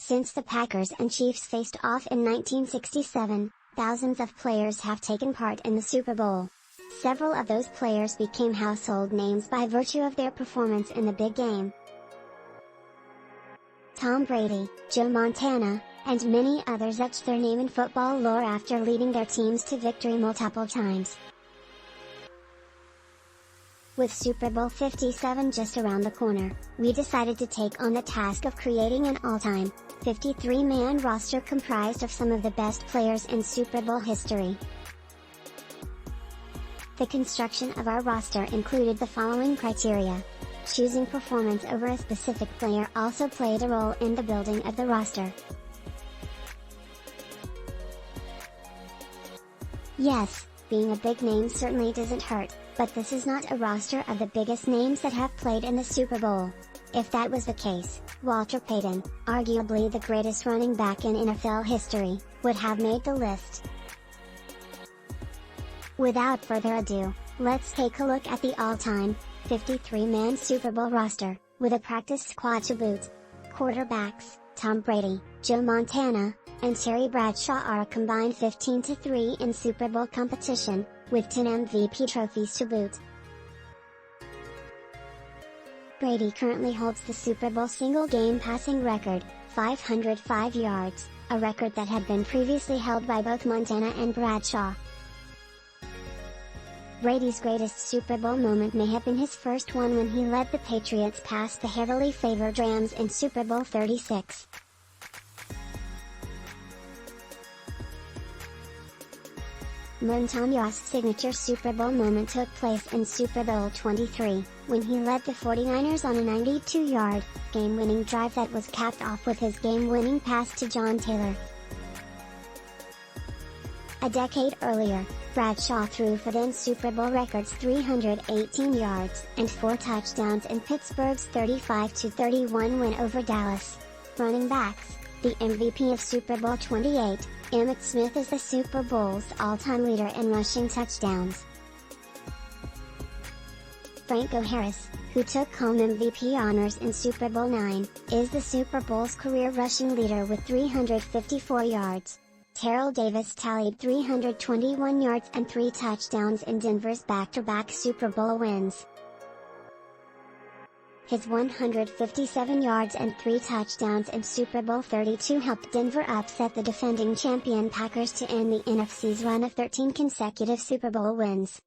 Since the Packers and Chiefs faced off in 1967, thousands of players have taken part in the Super Bowl. Several of those players became household names by virtue of their performance in the big game. Tom Brady, Joe Montana, and many others etched their name in football lore after leading their teams to victory multiple times. With Super Bowl LVII just around the corner, we decided to take on the task of creating an all-time, 53-man roster comprised of some of the best players in Super Bowl history. The construction of our roster included the following criteria. Choosing performance over a specific player also played a role in the building of the roster. Yes, being a big name certainly doesn't hurt, but this is not a roster of the biggest names that have played in the Super Bowl. If that was the case, Walter Payton, arguably the greatest running back in NFL history, would have made the list. Without further ado, let's take a look at the all-time, 53-man Super Bowl roster, with a practice squad to boot. Quarterbacks, Tom Brady, Joe Montana, and Terry Bradshaw are a combined 15-3 in Super Bowl competition, with 10 MVP trophies to boot. Brady currently holds the Super Bowl single-game passing record, 505 yards, a record that had been previously held by both Montana and Bradshaw. Brady's greatest Super Bowl moment may have been his first one when he led the Patriots past the heavily favored Rams in Super Bowl XXXVI. Montana's signature Super Bowl moment took place in Super Bowl XXIII, when he led the 49ers on a 92-yard, game-winning drive that was capped off with his game-winning pass to John Taylor. A decade earlier, Bradshaw threw for then Super Bowl records 318 yards and 4 touchdowns in Pittsburgh's 35-31 win over Dallas. Running backs, the MVP of Super Bowl XXVIII, Emmitt Smith is the Super Bowl's all-time leader in rushing touchdowns. Franco Harris, who took home MVP honors in Super Bowl IX, is the Super Bowl's career rushing leader with 354 yards. Terrell Davis tallied 321 yards and 3 touchdowns in Denver's back-to-back Super Bowl wins. His 157 yards and 3 touchdowns in Super Bowl XXXII helped Denver upset the defending champion Packers to end the NFC's run of 13 consecutive Super Bowl wins.